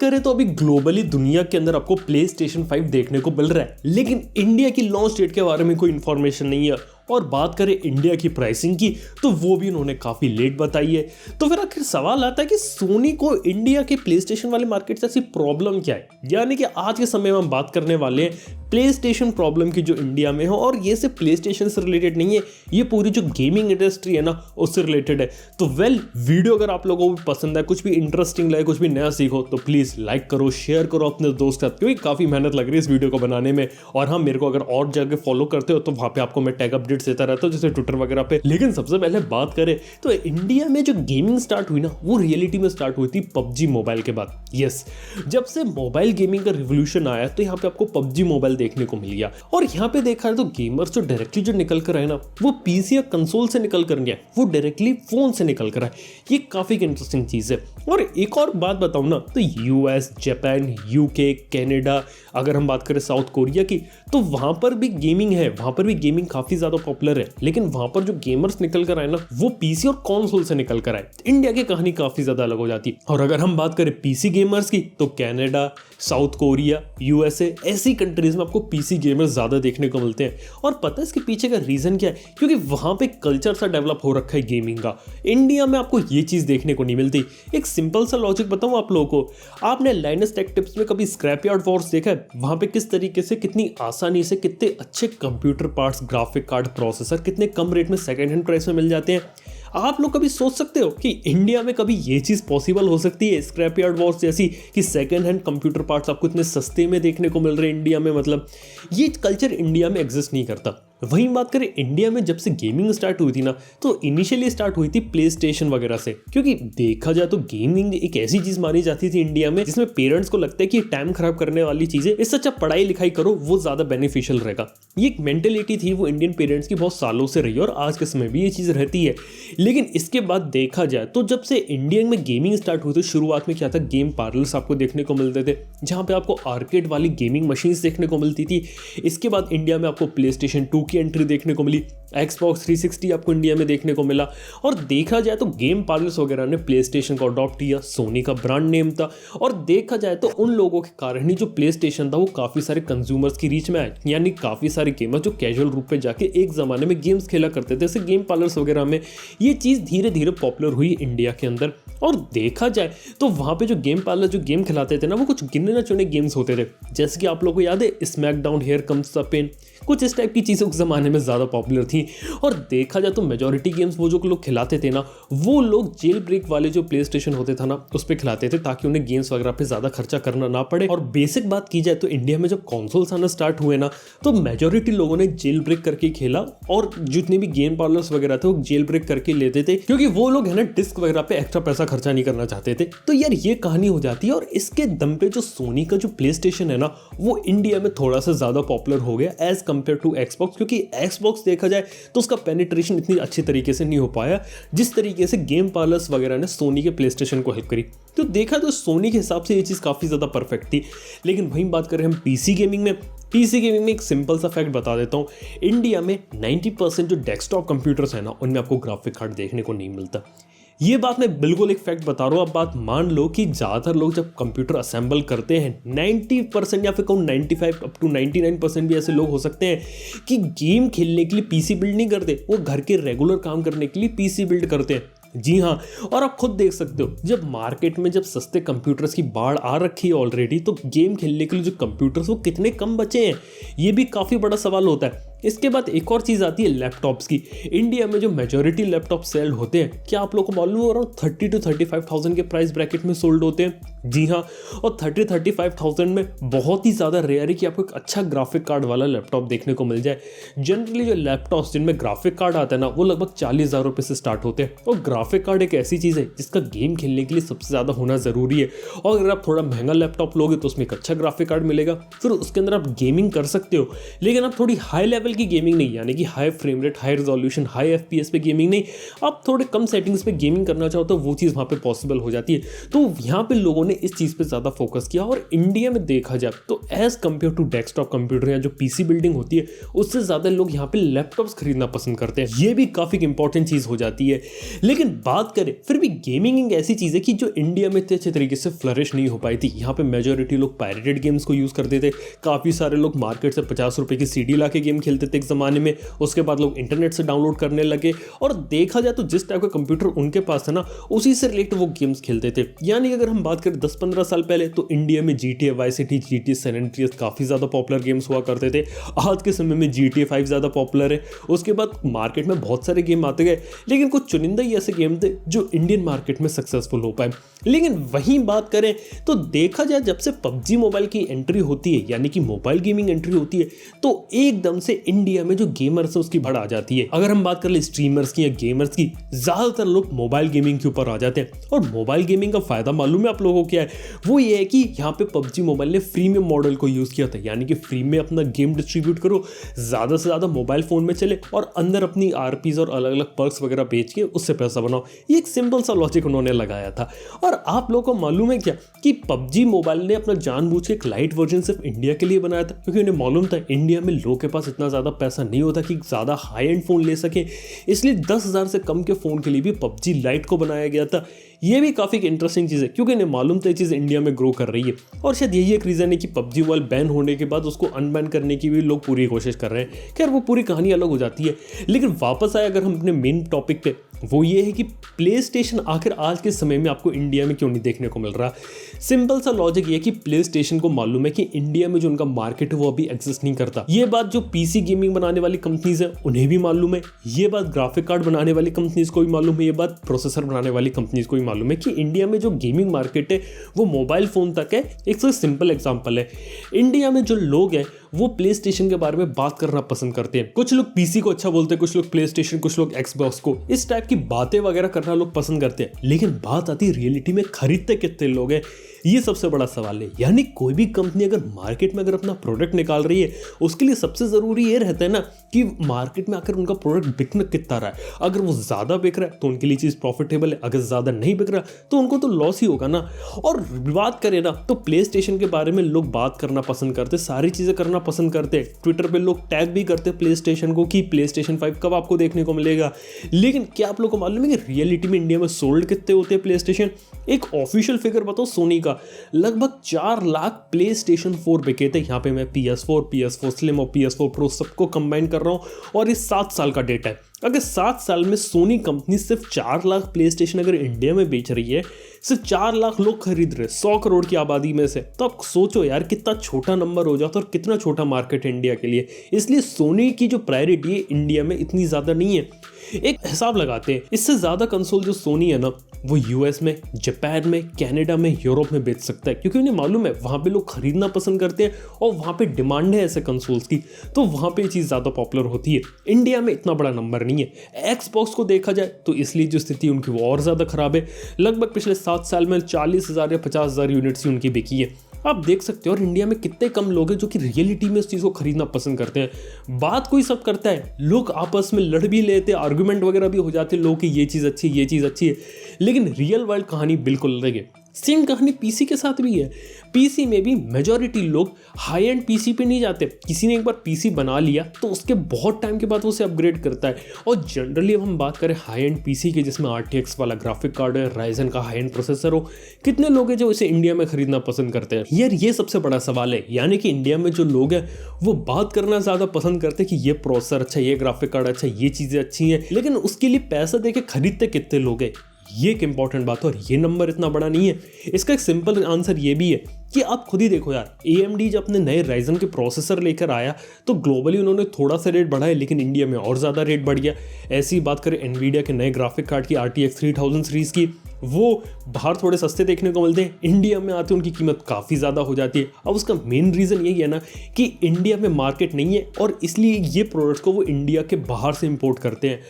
करें तो अभी ग्लोबली दुनिया के अंदर आपको प्ले स्टेशन 5 देखने को मिल रहा है, लेकिन इंडिया की लॉन्च डेट के बारे में कोई इंफॉर्मेशन नहीं है। और बात करें इंडिया की प्राइसिंग की तो वो भी उन्होंने काफ़ी लेट बताई है। तो फिर आखिर सवाल आता है कि सोनी को इंडिया के प्ले स्टेशन वाले मार्केट से ऐसी प्रॉब्लम क्या है। यानी कि आज के समय में हम बात करने वाले हैं प्ले स्टेशन प्रॉब्लम की जो इंडिया में हो, और ये सिर्फ प्ले स्टेशन से रिलेटेड नहीं है, ये पूरी जो गेमिंग इंडस्ट्री है ना उससे रिलेटेड है। तो वीडियो अगर आप लोगों को पसंद है, कुछ भी इंटरेस्टिंग लगे, कुछ भी नया सीखो, तो प्लीज़ लाइक करो, शेयर करो अपने दोस्त के साथ, क्योंकि काफ़ी मेहनत लग रही है इस वीडियो को बनाने में। और हाँ, मेरे को अगर और जगह फॉलो करते हो तो वहाँ पे आपको मैं टैग अपडेट देता रहता हूँ, जैसे ट्विटर वगैरह पे। लेकिन सबसे पहले बात करें तो इंडिया में जो गेमिंग स्टार्ट हुई ना, वो रियलिटी में स्टार्ट हुई थी पबजी मोबाइल के बाद। यस, जब से मोबाइल गेमिंग का रिवोल्यूशन आया तो यहाँ पे आपको पबजी मोबाइल देखने को मिल गया। और यहाँ पे देखा है तो गेमर्स जो डायरेक्टली जो निकल कर आए ना, वो पीसी या कंसोल से निकल कर गया, वो डायरेक्टली फोन से निकल कर आए। ये काफी इंटरेस्टिंग चीज है। और एक और बात बताऊं ना, तो यूएस, जापान, यूके, कनाडा, अगर हम बात करें साउथ कोरिया की, तो वहां पर भी गेमिंग है, वहां पर भी गेमिंग काफी ज्यादा पॉपुलर है। लेकिन वहां पर जो गेमर्स निकल कर आए ना, वो पीसी और कंसोल से निकल कर आए। इंडिया की कहानी काफी ज्यादा अलग हो जाती है। और अगर हम बात करें पीसी गेमर्स की, तो कनाडा, साउथ कोरिया, यूएसए, ऐसी कंट्रीज में आपको पीसी गेमर्स ज्यादा देखने को मिलते हैं। और पता है इसके पीछे का रीजन क्या है? क्योंकि वहां पे कल्चर सा डेवलप हो रखा है गेमिंग का। इंडिया में आपको ये चीज देखने को नहीं मिलती। एक सिंपल सा लॉजिक बताऊं आप लोगों को, आपने लाइनस टेक टिप्स में कभी स्क्रैपयार्ड वॉर्स देखा है? वहां पे किस तरीके से, कितनी आसानी से, कितने अच्छे computer parts, graphic card, processor कितने कम रेट में सेकंड हैंड प्राइस में मिल जाते हैं। आप लोग कभी सोच सकते हो कि इंडिया में कभी ये चीज पॉसिबल हो सकती है, स्क्रैपयार्ड वॉर्स जैसी, कि सेकंड हैंड कंप्यूटर पार्ट्स आपको इतने सस्ते में देखने को मिल रहे हैं इंडिया में? मतलब ये कल्चर इंडिया में एग्जिस्ट नहीं करता। वहीं बात करें इंडिया में जब से गेमिंग स्टार्ट हुई थी ना, तो इनिशियली स्टार्ट हुई थी प्ले स्टेशन वगैरह से। क्योंकि देखा जाए तो गेमिंग एक ऐसी चीज मानी जाती थी इंडिया में जिसमें पेरेंट्स को लगता है कि टाइम खराब करने वाली चीजें, इससे अच्छा पढ़ाई लिखाई करो, वो ज्यादा बेनिफिशियल रहेगा। ये एक मेंटेलिटी थी, वो इंडियन पेरेंट्स की बहुत सालों से रही, और आज के समय भी ये चीज रहती है। लेकिन इसके बाद देखा जाए तो जब से इंडिया में गेमिंग स्टार्ट हुई, तो शुरुआत में क्या था, गेम पार्लर्स आपको देखने को मिलते थे, जहां पे आपको आर्केड वाली गेमिंग मशीन्स देखने को मिलती थी। इसके बाद इंडिया में आपको प्ले स्टेशन 2 की एंट्री देखने को मिली, Xbox 360 आपको इंडिया में देखने को मिला। और देखा जाए तो गेम पार्लर्स वगैरह ने प्ले स्टेशन को अडॉप्ट किया, सोनी का ब्रांड नेम था। और देखा जाए तो उन लोगों के कारण ही जो प्ले स्टेशन था वो काफ़ी सारे कंज्यूमर्स की रीच में आए, यानी काफ़ी सारे गेमर्स जो कैजुअल रूप पे जाके एक ज़माने में गेम्स खेला करते थे, जैसे गेम पार्लर्स वगैरह में ये चीज़ धीरे धीरे पॉपुलर हुई इंडिया के अंदर। और देखा जाए तो वहाँ पे जो गेम पार्लर जो गेम खिलाते थे ना, वो कुछ गिने न चुने गेम्स होते थे, जैसे कि आप लोगों को याद है SmackDown, here comes the pain, कुछ इस टाइप की चीज़ें उस ज़माने में ज़्यादा पॉपुलर थी। और देखा जाए तो मेजॉरिटी गेम्स वो जो लोग खिलाते थे ना, वो लोग जेल ब्रेक वाले जो प्ले स्टेशन होते था ना उस पर खिलाते थे, ताकि उन्हें गेम्स वगैरह पे ज़्यादा खर्चा करना ना पड़े। और बेसिक बात की जाए तो इंडिया में जब कॉन्सोल्स आना स्टार्ट हुए ना, तो मेजॉरिटी लोगों ने जेल ब्रेक करके खेला, और जितने भी गेम पार्लर्स वगैरह थे वो जेल ब्रेक करके लेते थे, क्योंकि वो लोग है ना डिस्क वगैरह पे एक्स्ट्रा पैसा खर्चा नहीं करना चाहते थे। तो यार ये कहानी हो जाती है। और इसके दम पे जो सोनी का जो प्ले स्टेशन है ना, वो इंडिया में थोड़ा सा ज़्यादा पॉपुलर हो गया एज कम्पेयर टू एक्सबॉक्स, क्योंकि एक्सबॉक्स देखा जाए तो उसका पेनिट्रेशन इतनी अच्छी तरीके से नहीं हो पाया जिस तरीके से गेम पार्लर्स वगैरह ने सोनी के प्ले स्टेशन को हेल्प करी। तो देखा तो सोनी के हिसाब से ये चीज़ काफ़ी ज़्यादा परफेक्ट थी। लेकिन वहीं बात करें हम पीसी गेमिंग में, एक सिंपल सा फैक्ट बता देता हूँ, इंडिया में 90% जो डेस्कटॉप कंप्यूटर्स है ना, उनमें आपको ग्राफिक कार्ड देखने को नहीं मिलता। ये बात मैं बिल्कुल एक फैक्ट बता रहा हूँ। अब बात मान लो कि ज़्यादातर लोग जब कंप्यूटर असेंबल करते हैं, 90% या फिर कहूँ 95 अप टू 99% भी ऐसे लोग हो सकते हैं कि गेम खेलने के लिए पीसी बिल्ड नहीं करते, वो घर के रेगुलर काम करने के लिए पीसी बिल्ड करते हैं। जी हाँ, और आप खुद देख सकते हो, जब मार्केट में जब सस्ते कंप्यूटर्स की बाढ़ आ रखी है ऑलरेडी, तो गेम खेलने के लिए जो कंप्यूटर्स वो कितने कम बचे हैं, ये भी काफ़ी बड़ा सवाल होता है। इसके बाद एक और चीज़ आती है लैपटॉप्स की। इंडिया में जो मेजॉरिटी लैपटॉप सेल होते हैं, क्या आप लोगों को मालूम है, अराउंड 30 to 35,000 के प्राइस ब्रैकेट में सोल्ड होते हैं। जी हाँ, और 30-35,000 में बहुत ही ज़्यादा रेयर है कि आपको एक अच्छा ग्राफिक कार्ड वाला लैपटॉप देखने को मिल जाए। जनरली जो लैपटॉप्स जिनमें ग्राफिक कार्ड आता है ना, वो लगभग 40,000 रुपये से स्टार्ट होते हैं। और ग्राफिक कार्ड एक ऐसी चीज़ है जिसका गेम खेलने के लिए सबसे ज़्यादा होना ज़रूरी है। और अगर आप थोड़ा महंगा लैपटॉप लोगे तो उसमें एक अच्छा ग्राफिक कार्ड मिलेगा, फिर उसके अंदर आप गेमिंग कर सकते हो। लेकिन आप थोड़ी हाई लेवल लेवल की गेमिंग नहीं, यानी कि high frame rate, high resolution, high FPS पे गेमिंग नहीं, आप थोड़े कम सेटिंग्स पे गेमिंग करना चाहो तो वो चीज़ वहाँ पे पॉसिबल हो जाती है। तो यहाँ पे लोगों ने इस चीज़ पे ज़्यादा फोकस किया। और इंडिया में देखा जाए तो as compare to desktop computer या जो पीसी बिल्डिंग होती है, उससे ज़्यादा लोग यहाँ पे लैपटॉप्स खरीदना पसंद करते हैं। ये भी काफ़ी इंपॉर्टेंट चीज़ हो जाती है। लेकिन बात करें फिर भी गेमिंग एक ऐसी चीज़ है कि जो इंडिया में इतने अच्छे तरीके से फ्लरिश नहीं हो पाई थी। यहाँ पे मेजोरिटी लोग पायरेटेड गेम्स को यूज़ करते थे। काफ़ी सारे लोग मार्केट से 50 रुपए की सीडी ला के गेम खेलते थे एक ज़माने में। उसके बाद लोग इंटरनेट से डाउनलोड करने लगे, और देखा जाए तो जिस टाइप का कंप्यूटर उनके पास था ना, उसी से रिलेटेड वो गेम्स खेलते थे। यानी अगर हम बात करें 10-15 साल पहले, तो इंडिया में GTA Vice City, GTA San Andreas काफ़ी ज़्यादा पॉपुलर गेम्स हुआ करते थे। आज के समय में GTA 5 ज़्यादा पॉपुलर है। उसके बाद मार्केट में बहुत सारे गेम आते गए, लेकिन कुछ चुनिंदा ही ऐसे गेम थे जो इंडियन मार्केट में सक्सेसफुल हो पाए। लेकिन वहीं बात करें तो देखा जाए जब से PUBG मोबाइल की एंट्री होती है, यानी कि मोबाइल गेमिंग एंट्री होती है, तो एकदम से इंडिया में जो गेमर्स है उसकी बढ़ आ जाती है। अगर हम बात कर ले स्ट्रीमर्स की या गेमर्स की, ज़्यादातर लोग मोबाइल गेमिंग के ऊपर आ जाते हैं। और मोबाइल गेमिंग का फायदा मालूम है आप लोगों को क्या है? वो ये है कि यहाँ पे PUBG मोबाइल ने फ्रीमियम मॉडल को यूज़ किया था, यानी कि फ्री में अपना गेम डिस्ट्रीब्यूट करो, ज़्यादा से ज़्यादा मोबाइल फ़ोन में चले, और अंदर अपनी RPs और अलग अलग पर्क्स वगैरह बेच के उससे पैसा बनाओ। ये एक सिंपल सा लॉजिक उन्होंने लगाया था। और आप लोगों को मालूम है क्या कि PUBG मोबाइल ने अपना जानबूझ के एक लाइट वर्जन सिर्फ इंडिया के लिए बनाया था, क्योंकि उन्हें मालूम था इंडिया में लोगों के पास इतना ज़्यादा पैसा नहीं होता कि ज़्यादा हाई एंड फ़ोन ले सके। इसलिए 10,000 से कम के फ़ोन के लिए भी PUBG लाइट को बनाया गया था। ये भी काफ़ी इंटरेस्टिंग चीज़ है, क्योंकि इन्हें मालूम था ये चीज़ इंडिया में ग्रो कर रही है। और शायद यही एक रीज़न है कि PUBG मोबाइल बैन होने के बाद उसको अनबैन करने की भी लोग पूरी कोशिश कर रहे हैं। खैर वो पूरी कहानी अलग हो जाती है। लेकिन वापस आए अगर हम अपने मेन टॉपिक पे, वो ये है कि प्ले स्टेशन आखिर आज के समय में आपको इंडिया में क्यों नहीं देखने को मिल रहा। सिंपल सा लॉजिक ये है कि प्ले स्टेशन को मालूम है कि इंडिया में जो उनका मार्केट है वो अभी एग्जिस्ट नहीं करता। ये बात जो पीसी गेमिंग बनाने वाली कंपनीज है उन्हें भी मालूम है, ये बात ग्राफिक कार्ड बनाने वाली कंपनीज को भी मालूम है, ये बात प्रोसेसर बनाने वाली कंपनीज को भी मालूम है कि इंडिया में जो गेमिंग मार्केट है वो मोबाइल फोन तक है। एक तो सिंपल एग्जांपल है, इंडिया में जो लोग हैं वो प्ले स्टेशन के बारे में बात करना पसंद करते हैं। कुछ लोग पीसी को अच्छा बोलते हैं, कुछ लोग प्ले स्टेशन, कुछ लोग एक्सबॉक्स को। इस टाइप की बातें वगैरह करना लोग पसंद करते हैं। लेकिन बात आती है रियलिटी में खरीदते कितने लोग हैं, ये सबसे बड़ा सवाल है। यानी कोई भी कंपनी अगर मार्केट में अगर अपना प्रोडक्ट निकाल रही है, उसके लिए सबसे ज़रूरी ये रहता है ना कि मार्केट में आकर उनका प्रोडक्ट बिकना कितना रहा है। अगर वो ज़्यादा बिक रहा है तो उनके लिए चीज़ प्रॉफिटेबल है, अगर ज़्यादा नहीं बिक रहा तो उनको तो लॉस ही होगा ना। और बात करें ना तो प्ले स्टेशन के बारे में लोग बात करना पसंद करते, सारी चीज़ें करना पसंद करते हैं। ट्विटर पर लोग टैग भी करते प्ले स्टेशन को कि प्ले स्टेशन 5 कब आपको देखने को मिलेगा। लेकिन क्या आप लोग को मालूम है कि रियलिटी में इंडिया में सोल्ड कितने होते हैं प्ले स्टेशन? एक ऑफिशियल फिगर बताओ सोनी का, लगभग 4 लाख प्ले स्टेशन 4 बिके थे। यहाँ पे मैं PS4, PS4 Slim और PS4 Pro सबको कंबाइन कर रहा हूँ, और ये 7 साल का डेटा है। अगर 7 साल में सोनी कंपनी सिर्फ 4 लाख प्ले स्टेशन अगर इंडिया में बेच रही है, सिर्फ 4 लाख लोग खरीद रहे 100 करोड़ की आबादी में से, तो आप सोचो यार कितना छोटा नंबर हो जाता है और कितना छोटा मार्केट है इंडिया के लिए। इसलिए सोनी की जो प्रायोरिटी है इंडिया में इतनी ज़्यादा नहीं है। एक हिसाब लगाते हैं, इससे ज़्यादा कंसोल जो सोनी है ना वो US में, जापान में, कनाडा में, यूरोप में बेच सकता है, क्योंकि उन्हें मालूम है वहाँ पे लोग खरीदना पसंद करते हैं और वहाँ पे डिमांड है ऐसे कंसोल्स की, तो वहाँ पे ये चीज़ ज़्यादा पॉपुलर होती है। इंडिया में इतना बड़ा नंबर नहीं है। एक्सबॉक्स को देखा जाए तो इसलिए जो स्थिति उनकी वो और ज़्यादा ख़राब है। लगभग पिछले 7 साल में 40,000 या 50,000 यूनिट्स ही उनकी बिकी है। आप देख सकते हो और इंडिया में कितने कम लोग हैं जो कि रियलिटी में उस चीज़ को खरीदना पसंद करते हैं। बात कोई सब करता है, लोग आपस में लड़ भी लेते, आर्गुमेंट वगैरह भी हो जाते लोग कि ये चीज़ अच्छी, ये चीज़ अच्छी है, लेकिन रियल वर्ल्ड कहानी बिल्कुल अलग है। सेम कहानी पीसी के साथ भी है। पीसी में भी मेजॉरिटी लोग हाई एंड पीसी पे नहीं जाते। किसी ने एक बार पीसी बना लिया तो उसके बहुत टाइम के बाद वो उसे अपग्रेड करता है। और जनरली अब हम बात करें हाई एंड पीसी की, जिसमें RTX वाला ग्राफिक कार्ड है, राइजन का हाई एंड प्रोसेसर हो, कितने लोग हैं जो इसे इंडिया में खरीदना पसंद करते हैं? यार ये सबसे बड़ा सवाल है। यानी कि इंडिया में जो लोग हैं वो बात करना ज़्यादा पसंद करते हैं कि ये प्रोसेसर अच्छा, ये ग्राफिक कार्ड अच्छा, ये चीज़ें अच्छी हैं, लेकिन उसके लिए पैसा दे के खरीदते कितने लोग हैं? ये एक इंपॉर्टेंट बात है और ये नंबर इतना बड़ा नहीं है। इसका एक सिंपल आंसर ये भी है कि आप खुद ही देखो यार, AMD जब अपने नए राइजन के प्रोसेसर लेकर आया तो ग्लोबली उन्होंने थोड़ा सा रेट बढ़ाया, लेकिन इंडिया में और ज़्यादा रेट बढ़ गया। ऐसी बात करें एनवीडिया के नए ग्राफिक कार्ड की, RTX 3000 सीरीज़ की, वो बाहर थोड़े सस्ते देखने को मिलते हैं, इंडिया में आते उनकी कीमत काफ़ी ज़्यादा हो जाती है। अब उसका मेन रीज़न यही है ना कि इंडिया में मार्केट नहीं है और इसलिए ये प्रोडक्ट्स को वो इंडिया के बाहर से इंपोर्ट करते हैं।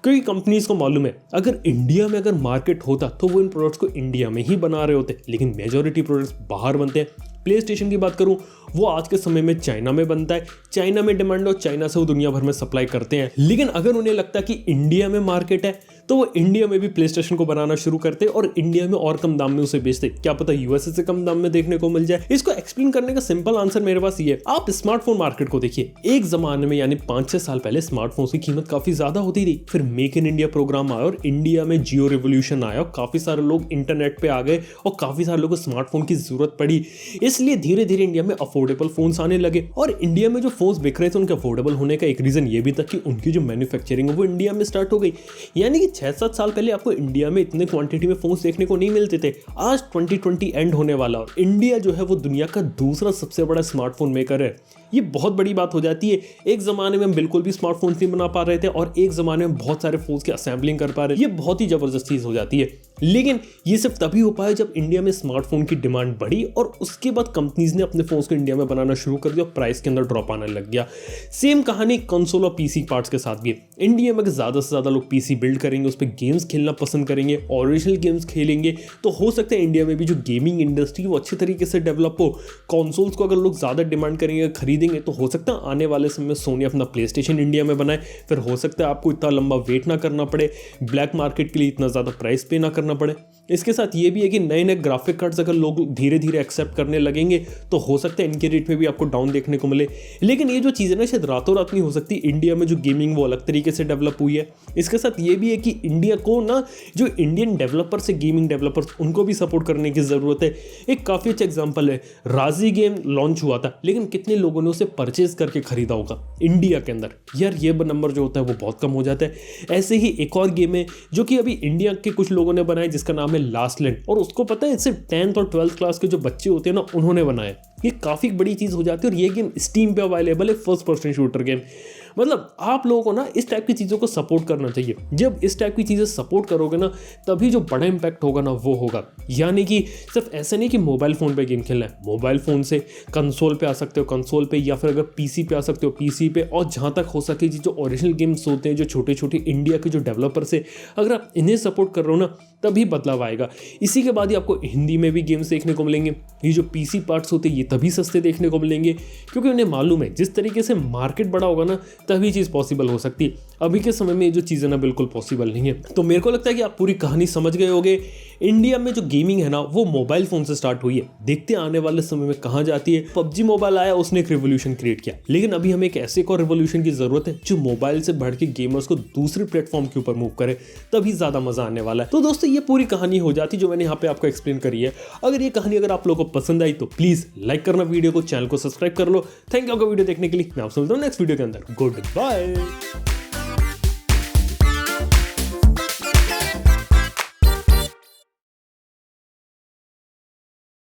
क्योंकि कंपनीज को मालूम है अगर इंडिया में अगर मार्केट होता तो वो इन प्रोडक्ट्स को इंडिया में ही बना रहे होते, लेकिन मेजॉरिटी प्रोडक्ट्स बाहर बनते हैं। प्ले स्टेशन की बात करूं, वो आज के समय में चाइना में बनता है, चाइना में डिमांड है और चाइना से वो दुनिया भर में सप्लाई करते हैं। लेकिन अगर उन्हें लगता कि इंडिया में मार्केट है तो वो इंडिया में भी प्ले स्टेशन को बनाना शुरू करते और इंडिया में और कम दाम में उसे बेचते। क्या पता यूएसए से कम दाम में देखने को मिल जाए। इसको एक्सप्लेन करने का सिंपल आंसर मेरे पास ये है, आप स्मार्टफोन मार्केट को देखिए। एक जमाने में यानी 5-6 साल पहले स्मार्टफोन की कीमत काफी ज्यादा होती थी, फिर मेक इन इंडिया प्रोग्राम आया और इंडिया में जियो रिवोल्यूशन आया और काफी सारे लोग इंटरनेट पे आ गए और काफी सारे लोगों को स्मार्टफोन की जरूरत पड़ी, इसलिए धीरे धीरे इंडिया में अफोर्डेबल फोन्स आने लगे। और इंडिया में जो फोन्स बिक रहे थे उनके अफोर्डेबल होने का एक रीजन ये भी था कि उनकी जो मैन्युफैक्चरिंग है वो इंडिया में स्टार्ट हो गई। यानी कि 6-7 साल पहले आपको इंडिया में इतने क्वांटिटी में फोन्स देखने को नहीं मिलते थे। आज 2020 एंड होने वाला और इंडिया जो है वो दुनिया का दूसरा सबसे बड़ा स्मार्टफोन मेकर है। ये बहुत बड़ी बात हो जाती है। एक जमाने में हम बिल्कुल भी स्मार्टफोन नहीं बना पा रहे थे और एक जमाने में बहुत सारे फोन्स की असेंबलिंग कर पा रहे थे। ये बहुत ही जबरदस्त चीज हो जाती है। लेकिन ये सिर्फ तभी हो पाया जब इंडिया में स्मार्टफोन की डिमांड बढ़ी और उसके बाद कंपनीज ने अपने फोन्स को इंडिया में बनाना शुरू कर दिया और प्राइस के अंदर ड्रॉप आने लग गया। सेम कहानी कंसोल और पीसी पार्ट्स के साथ भी है। इंडिया में ज्यादा से ज्यादा लोग पीसी बिल्ड करेंगे, उस पर गेम्स खेलना पसंद करेंगे, ओरिजिनल गेम्स खेलेंगे, तो हो सकता है इंडिया में भी जो गेमिंग इंडस्ट्री वो अच्छे तरीके से डेवलप हो। कंसोल्स को अगर लोग ज्यादा डिमांड करेंगे, खरीदेंगे, तो हो सकता है आने वाले समय में सोनी अपना प्ले स्टेशन इंडिया में बनाए। फिर हो सकता है आपको इतना लंबा वेट ना करना पड़े, ब्लैक मार्केट के लिए इतना ज्यादा प्राइस पे ना करना पड़े। इसके साथ ये भी है कि नए नए ग्राफिक कार्ड्स अगर लोग धीरे धीरे एक्सेप्ट करने लगेंगे तो हो सकता है इनके रेट में भी आपको डाउन देखने को मिले। लेकिन ये जो चीज़ है ना शायद रातों रात नहीं हो सकती। इंडिया में जो गेमिंग वो अलग तरीके से डेवलप हुई है। इसके साथ ये भी है कि इंडिया को ना जो इंडियन डेवलपर्स है, गेमिंग डेवलपर्स, उनको भी सपोर्ट करने की ज़रूरत है। एक काफ़ी अच्छा एग्जाम्पल है, राजी गेम लॉन्च हुआ था लेकिन कितने लोगों ने उसे परचेज करके खरीदा होगा इंडिया के अंदर? यार ये नंबर जो होता है वो बहुत कम हो जाता है। ऐसे ही एक और गेम है जो कि अभी इंडिया के कुछ लोगों ने बनाया जिसका नाम है लास्ट लैंड, और उसको पता है सिर्फ 10th और 12th क्लास के जो बच्चे होते हैं ना उन्होंने बनाया। ये काफ़ी बड़ी चीज़ हो जाती है और ये गेम स्टीम पे अवेलेबल है, फर्स्ट पर्सन शूटर गेम। मतलब आप लोगों को ना इस टाइप की चीज़ों को सपोर्ट करना चाहिए। जब इस टाइप की चीज़ें सपोर्ट करोगे ना तभी जो बड़ा इंपैक्ट होगा ना वो होगा। यानी कि सिर्फ ऐसे नहीं कि मोबाइल फ़ोन पे गेम खेलना है, मोबाइल फ़ोन से कंसोल पे आ सकते हो, कंसोल पे, या फिर अगर पीसी पे आ सकते हो पीसी पे। और जहाँ तक हो सके जो ओरिजिनल गेम्स होते हैं, जो छोटे छोटे इंडिया के जो डेवलपर्स है, अगर आप इन्हें सपोर्ट कर रहे हो ना तभी बदलाव आएगा। इसी के बाद ही आपको हिंदी में भी गेम्स देखने को मिलेंगे। ये जो पीसी पार्ट्स होते हैं ये तभी सस्ते देखने को मिलेंगे क्योंकि उन्हें मालूम है जिस तरीके से मार्केट बड़ा होगा ना तभी चीज़ पॉसिबल हो सकती है। अभी के समय में ये जो चीज़ें ना बिल्कुल पॉसिबल नहीं है। तो मेरे को लगता है कि आप पूरी कहानी समझ गए होगे। इंडिया में जो गेमिंग है ना वो मोबाइल फोन से स्टार्ट हुई है। देखते हैं आने वाले समय में कहाँ जाती है। पबजी मोबाइल आया, उसने एक रिवोल्यूशन क्रिएट किया, लेकिन अभी हमें एक ऐसे और रिवोल्यूशन की जरूरत है जो मोबाइल से बढ़ के गेमर्स को दूसरे प्लेटफॉर्म के ऊपर मूव करे, तभी ज्यादा मजा आने वाला है। तो दोस्तों ये पूरी कहानी हो जाती जो मैंने यहाँ पे आपको एक्सप्लेन करी है। अगर ये कहानी अगर आप लोगों को पसंद आई तो प्लीज लाइक करना वीडियो को, चैनल को सब्सक्राइब कर लो। थैंक यू आपका वीडियो देखने के लिए। मैं आपसे मिलता हूँ नेक्स्ट वीडियो के अंदर। Good bye.